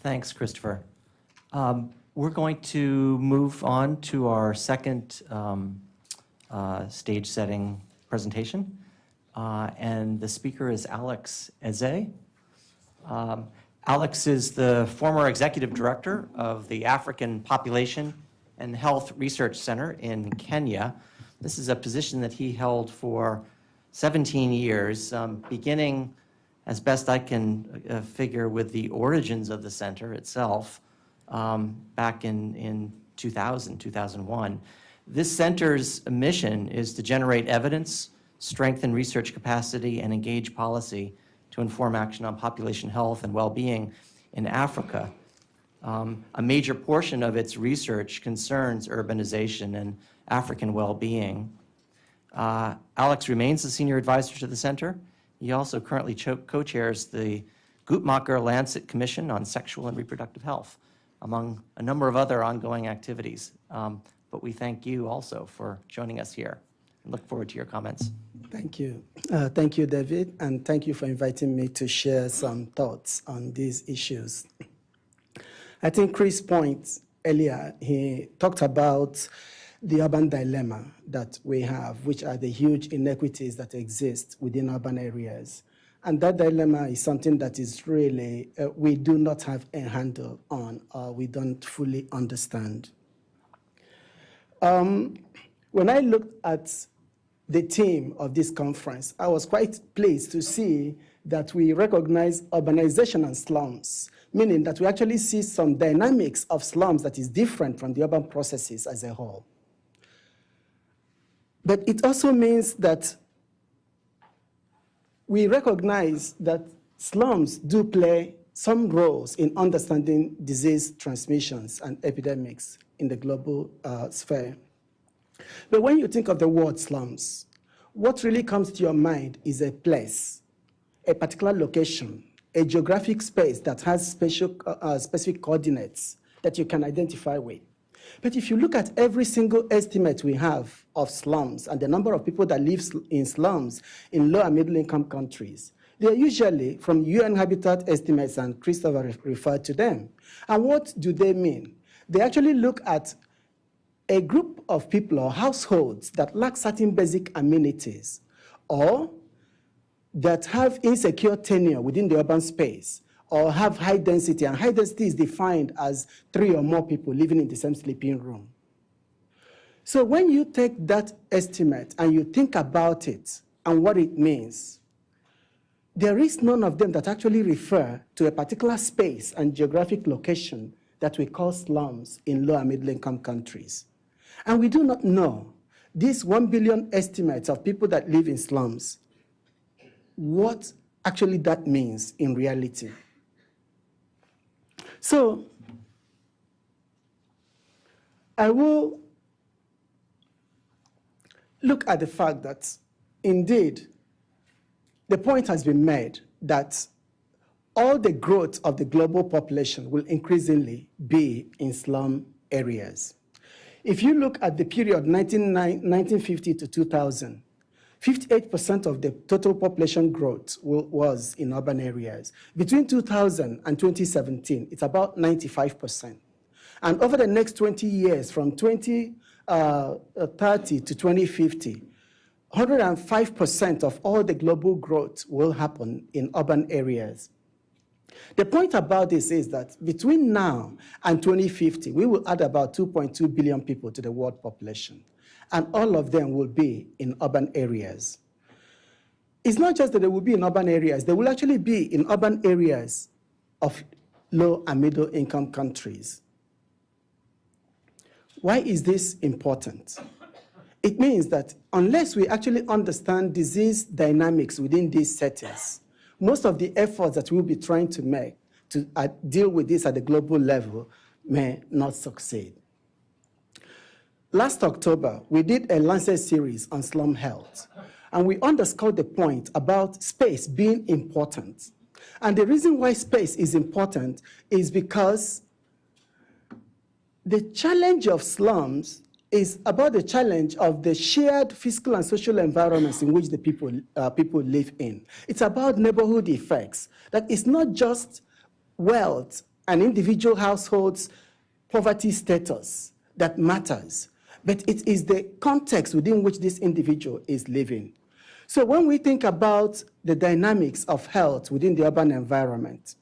Thanks, Christopher. We're going to move on to our second stage setting presentation. And the speaker is Alex Ezeh. Alex is the former executive director of the African Population and Health Research Center in Kenya. This is a position that he held for 17 years, beginning, as best I can figure, with the origins of the center itself back in 2001. This center's mission is to generate evidence, strengthen research capacity, and engage policy to inform action on population health and well-being in Africa. A major portion of its research concerns urbanization and African well-being. Alex remains the senior advisor to the center. He also currently co-chairs the Guttmacher-Lancet Commission on Sexual and Reproductive Health, among a number of other ongoing activities. But we thank you also for joining us here and look forward to your comments. Thank you. Thank you, David, and thank you for inviting me to share some thoughts on these issues. I think Chris' point earlier, he talked about the urban dilemma that we have, which are the huge inequities that exist within urban areas. And that dilemma is something that is really, we do not have a handle on, or we don't fully understand. When I looked at the theme of this conference, I was quite pleased to see that we recognize urbanization and slums, meaning that we actually see some dynamics of slums that is different from the urban processes as a whole. But it also means that we recognize that slums do play some roles in understanding disease transmissions and epidemics in the global sphere. But when you think of the word slums, what really comes to your mind is a place, a particular location, a geographic space that has specific coordinates that you can identify with. But if you look at every single estimate we have of slums and the number of people that live in slums in low and middle income countries, they're usually from UN Habitat estimates, and Christopher referred to them. And what do they mean? They actually look at a group of people or households that lack certain basic amenities or that have insecure tenure within the urban space or have high density, and high density is defined as 3 or more people living in the same sleeping room. So when you take that estimate and you think about it and what it means, there is none of them that actually refer to a particular space and geographic location that we call slums in low and middle income countries. And we do not know, these 1 billion estimates of people that live in slums, what actually that means in reality. So I will look at the fact that, indeed, the point has been made that all the growth of the global population will increasingly be in slum areas. If you look at the period 1950 to 2000, 58% of the total population growth was in urban areas. Between 2000 and 2017, it's about 95%. And over the next 20 years, from 2030 to 2050, 105% of all the global growth will happen in urban areas. The point about this is that between now and 2050, we will add about 2.2 billion people to the world population, and all of them will be in urban areas. It's not just that they will be in urban areas, they will actually be in urban areas of low and middle income countries. Why is this important? It means that unless we actually understand disease dynamics within these settings, most of the efforts that we'll be trying to make to deal with this at the global level may not succeed. Last October, we did a Lancet series on slum health, and we underscored the point about space being important. And the reason why space is important is because the challenge of slums is about the challenge of the shared physical and social environments in which the people live in. It's about neighborhood effects. That it's not just wealth an individual household's poverty status that matters, but it is the context within which this individual is living. So when we think about the dynamics of health within the urban environment,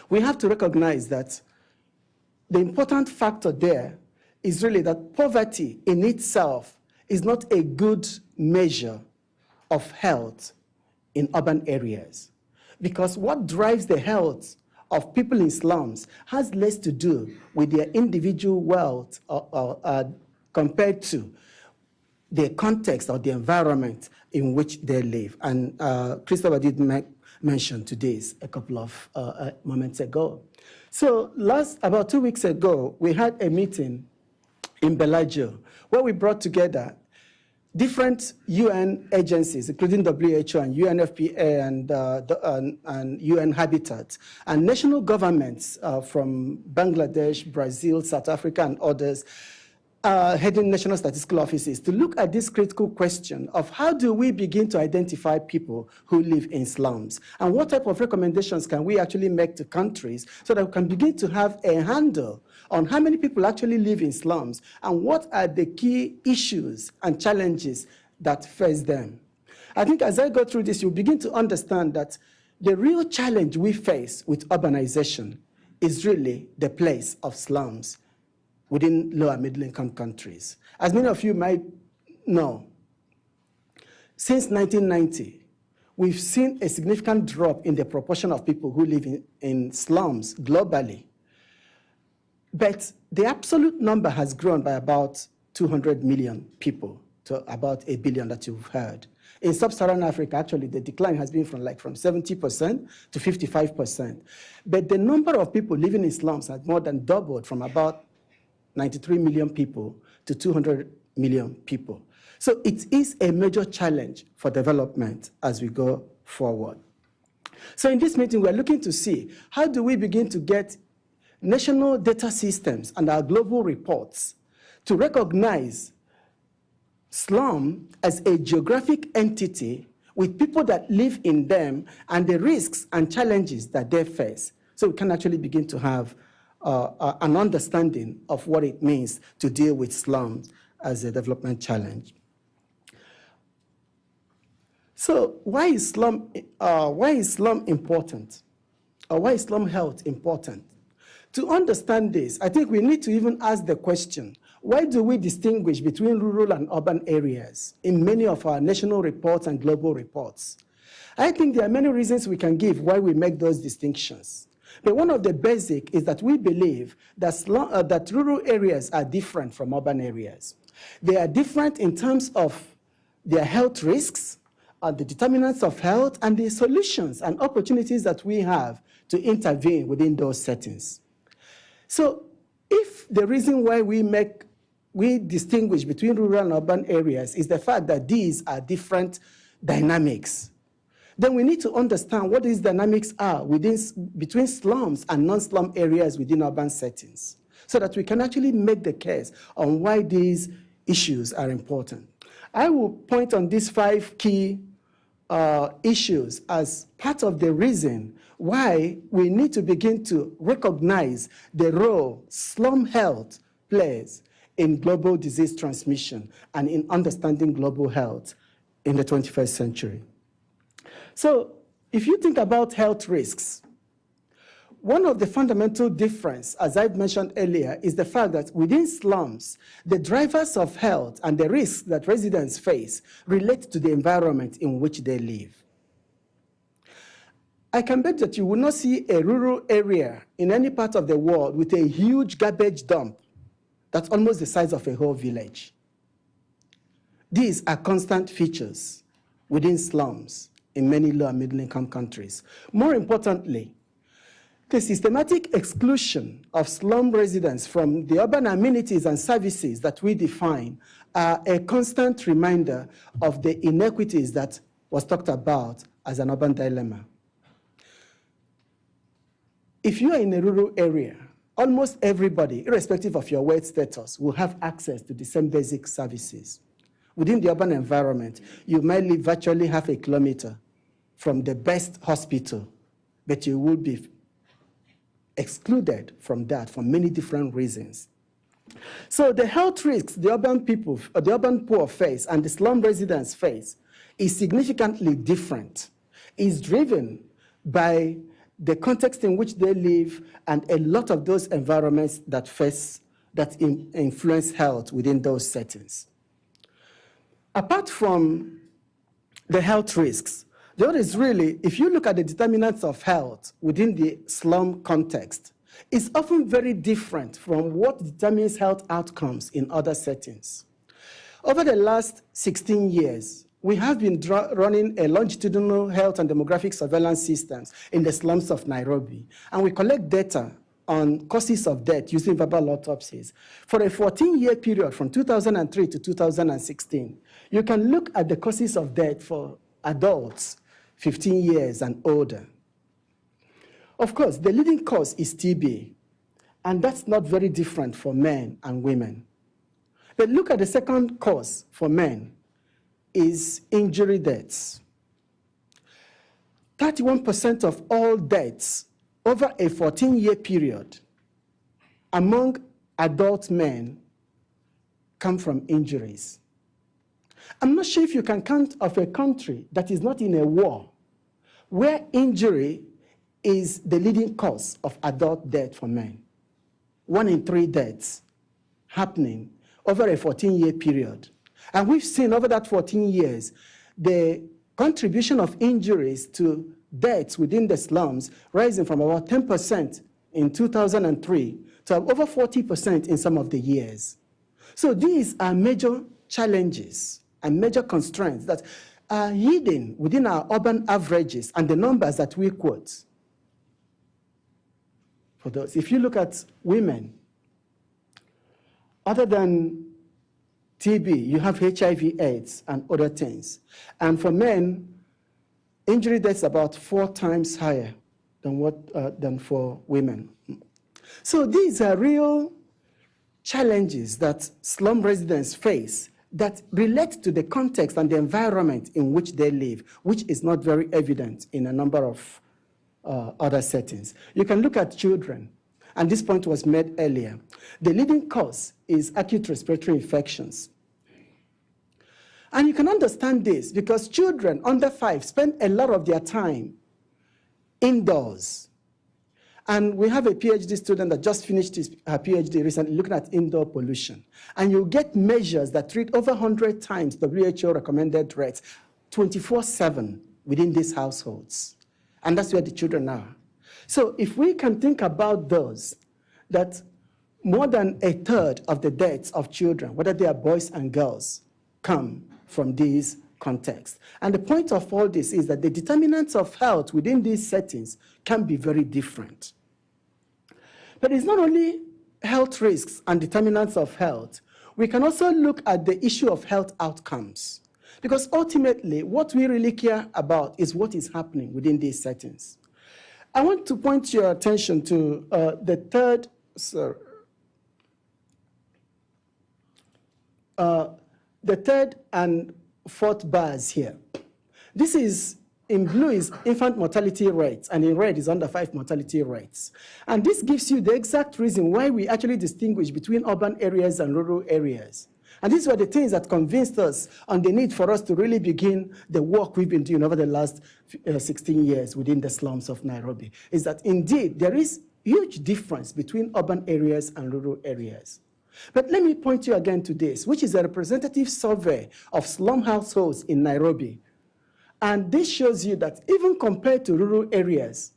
we have to recognize that the important factor there is really that poverty in itself is not a good measure of health in urban areas. Because what drives the health of people in slums has less to do with their individual wealth compared to the context or the environment in which they live. And Christopher did mention to this a couple of moments ago. So about 2 weeks ago, we had a meeting in Bellagio where we brought together different UN agencies, including WHO and UNFPA and UN Habitat, and national governments from Bangladesh, Brazil, South Africa, and others, heading national statistical offices to look at this critical question of how do we begin to identify people who live in slums, and what type of recommendations can we actually make to countries so that we can begin to have a handle on how many people actually live in slums and what are the key issues and challenges that face them. I think as I go through this, you'll begin to understand that the real challenge we face with urbanization is really the place of slums within low and middle-income countries. As many of you might know, since 1990, we've seen a significant drop in the proportion of people who live in slums globally. But the absolute number has grown by about 200 million people to about 1 billion that you've heard. In sub-Saharan Africa, actually, the decline has been from 70% to 55%. But the number of people living in slums has more than doubled from about 93 million people to 200 million people. So it is a major challenge for development as we go forward. So in this meeting, we're looking to see how do we begin to get national data systems and our global reports to recognize slum as a geographic entity with people that live in them and the risks and challenges that they face. So we can actually begin to have an understanding of what it means to deal with slums as a development challenge. So why is slum important? Or why is slum health important? To understand this, I think we need to even ask the question, why do we distinguish between rural and urban areas in many of our national reports and global reports? I think there are many reasons we can give why we make those distinctions. But one of the basic is that we believe that rural areas are different from urban areas. They are different in terms of their health risks, the determinants of health, and the solutions and opportunities that we have to intervene within those settings. So if the reason why we distinguish between rural and urban areas is the fact that these are different dynamics, then we need to understand what these dynamics are between slums and non-slum areas within urban settings, so that we can actually make the case on why these issues are important. I will point on these 5 key issues as part of the reason why we need to begin to recognize the role slum health plays in global disease transmission and in understanding global health in the 21st century. So if you think about health risks, one of the fundamental difference, as I've mentioned earlier, is the fact that within slums, the drivers of health and the risks that residents face relate to the environment in which they live. I can bet that you will not see a rural area in any part of the world with a huge garbage dump that's almost the size of a whole village. These are constant features within slums in many low and middle-income countries. More importantly, the systematic exclusion of slum residents from the urban amenities and services that we define are a constant reminder of the inequities that was talked about as an urban dilemma. If you are in a rural area, almost everybody, irrespective of your wealth status, will have access to the same basic services. Within the urban environment, you might live virtually half a kilometer from the best hospital, but you will be excluded from that for many different reasons. So the health risks the urban poor face and the slum residents face is significantly different. It's driven by the context in which they live and a lot of those environments that influence health within those settings. Apart from the health risks, the other is really, if you look at the determinants of health within the slum context, it's often very different from what determines health outcomes in other settings. Over the last 16 years, we have been running a longitudinal health and demographic surveillance systems in the slums of Nairobi, and we collect data on causes of death using verbal autopsies. For a 14-year period from 2003 to 2016, you can look at the causes of death for adults 15 years and older. Of course, the leading cause is TB, and that's not very different for men and women. But look at the second cause for men is injury deaths. 31% of all deaths over a 14-year period among adult men come from injuries. I'm not sure if you can count of a country that is not in a war where injury is the leading cause of adult death for men. 1 in 3 deaths happening over a 14-year period. And we've seen over that 14 years, the contribution of injuries to deaths within the slums rising from about 10% in 2003 to over 40% in some of the years. So these are major challenges and major constraints that are hidden within our urban averages and the numbers that we quote. For those, if you look at women, other than TB, you have HIV, AIDS, and other things. And for men, injury deaths about 4 times higher than for women. So these are real challenges that slum residents face that relate to the context and the environment in which they live, which is not very evident in a number of other settings. You can look at children, and this point was made earlier. The leading cause is acute respiratory infections. And you can understand this because children under 5 spend a lot of their time indoors. And we have a PhD student that just finished her PhD recently looking at indoor pollution. And you get measures that treat over 100 times WHO recommended rates 24/7 within these households. And that's where the children are. So if we can think about those, that more than 1/3 of the deaths of children, whether they are boys and girls, come from these contexts. And the point of all this is that the determinants of health within these settings can be very different. But it's not only health risks and determinants of health. We can also look at the issue of health outcomes. Because ultimately, what we really care about is what is happening within these settings. I want to point your attention to the third and fourth bars here. This is, in blue is infant mortality rates, and in red is under 5 mortality rates. And this gives you the exact reason why we actually distinguish between urban areas and rural areas. And these were the things that convinced us on the need for us to really begin the work we've been doing over the last 16 years within the slums of Nairobi, is that indeed there is huge difference between urban areas and rural areas. But let me point you again to this, which is a representative survey of slum households in Nairobi. And this shows you that even compared to rural areas,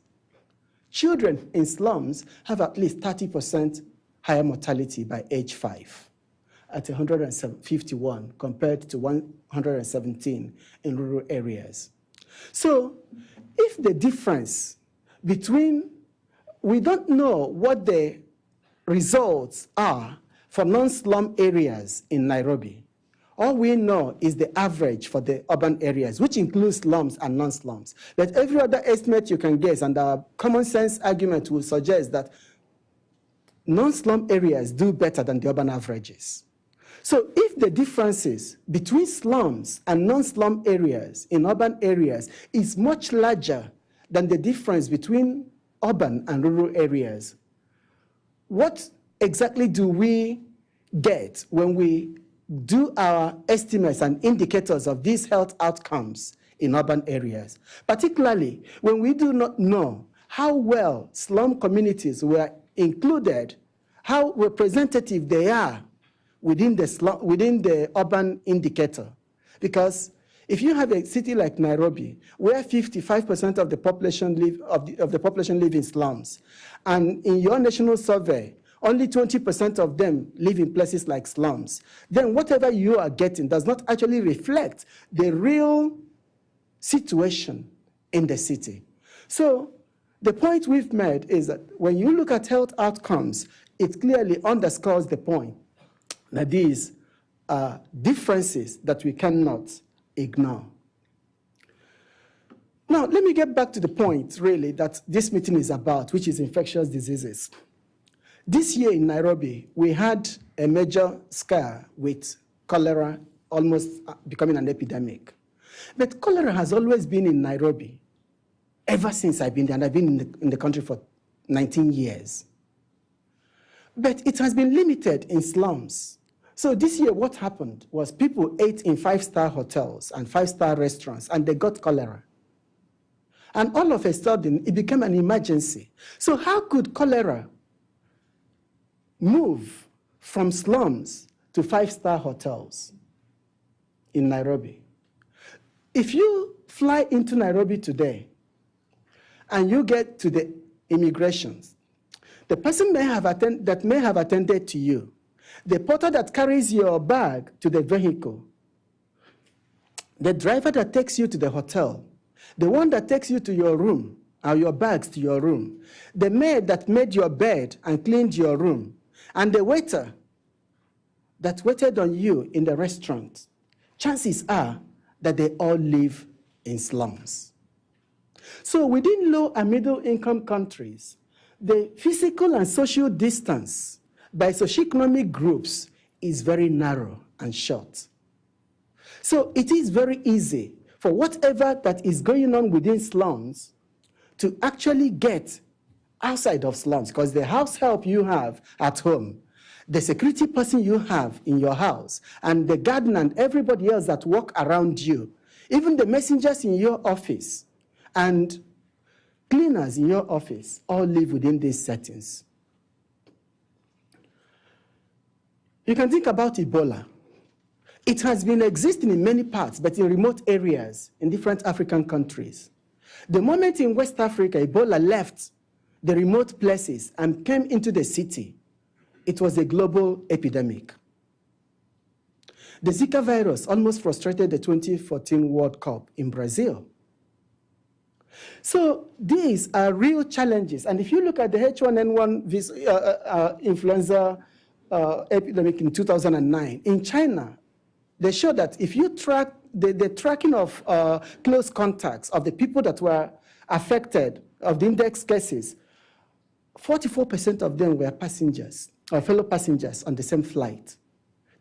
children in slums have at least 30% higher mortality by age 5, at 151 compared to 117 in rural areas. So if the difference between, we don't know what the results are for non-slum areas in Nairobi. All we know is the average for the urban areas, which includes slums and non-slums. But every other estimate you can guess, and our common sense argument will suggest that non-slum areas do better than the urban averages. So if the differences between slums and non-slum areas in urban areas is much larger than the difference between urban and rural areas, what exactly do we get when we do our estimates and indicators of these health outcomes in urban areas, particularly when we do not know how well slum communities were included, how representative they are within the urban indicator. Because if you have a city like Nairobi, where 55% of the population live in slums, and in your national survey, only 20% of them live in places like slums, then whatever you are getting does not actually reflect the real situation in the city. So the point we've made is that when you look at health outcomes, it clearly underscores the point that these are differences that we cannot ignore. Now, let me get back to the point, really, that this meeting is about, which is infectious diseases. This year in Nairobi, we had a major scare with cholera almost becoming an epidemic. But cholera has always been in Nairobi, ever since I've been there, and I've been in the country for 19 years. But it has been limited in slums. So this year, what happened was people ate in 5-star hotels and 5-star restaurants, and they got cholera. And all of a sudden, it became an emergency. So how could cholera move from slums to 5-star hotels in Nairobi? If you fly into Nairobi today and you get to the immigrations, the person that may have attended to you, the porter that carries your bag to the vehicle, the driver that takes you to the hotel, the one that takes you to your room, or your bags to your room, the maid that made your bed and cleaned your room, and the waiter that waited on you in the restaurant, chances are that they all live in slums. So within low and middle income countries, the physical and social distance by socioeconomic groups is very narrow and short. So it is very easy for whatever that is going on within slums to actually get outside of slums, because the house help you have at home, the security person you have in your house, and the gardener and everybody else that work around you, even the messengers in your office and cleaners in your office, all live within these settings. You can think about Ebola. It has been existing in many parts, but in remote areas in different African countries. The moment in West Africa, Ebola left the remote places and came into the city, it was a global epidemic. The Zika virus almost frustrated the 2014 World Cup in Brazil. So these are real challenges. And if you look at the H1N1 influenza epidemic in 2009, in China, they show that if you track the tracking of close contacts of the people that were affected, of the index cases, 44% of them were passengers, or fellow passengers on the same flight.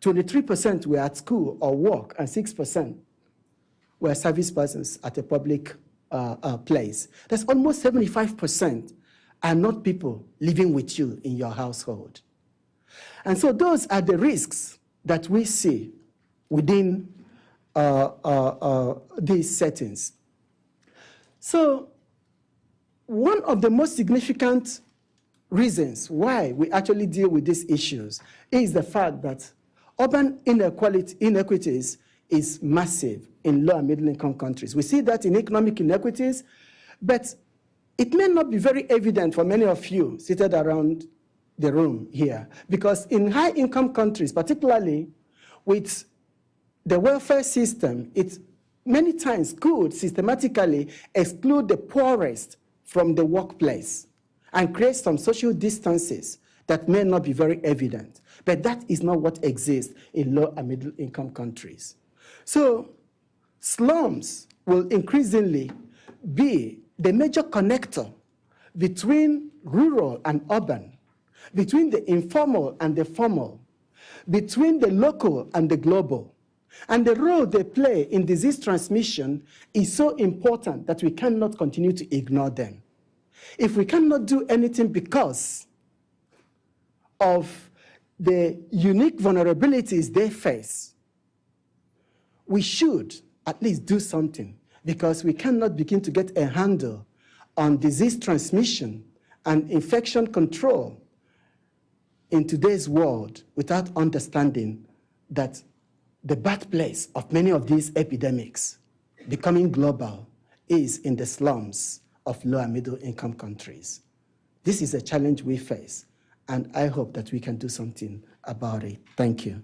23% were at school or work, and 6% were service persons at a public place. That's almost 75% are not people living with you in your household. And so those are the risks that we see within these settings. So one of the most significant reasons why we actually deal with these issues is the fact that urban inequities is massive in low and middle income countries. We see that in economic inequities, but it may not be very evident for many of you seated around the room here, because in high income countries, particularly with the welfare system, it many times could systematically exclude the poorest from the workplace and create some social distances that may not be very evident. But that is not what exists in low and middle income countries. So slums will increasingly be the major connector between rural and urban, between the informal and the formal, between the local and the global. And the role they play in disease transmission is so important that we cannot continue to ignore them. If we cannot do anything because of the unique vulnerabilities they face, we should at least do something, because we cannot begin to get a handle on disease transmission and infection control in today's world without understanding that the birthplace of many of these epidemics becoming global is in the slums of low and middle income countries. This is a challenge we face, and I hope that we can do something about it. Thank you.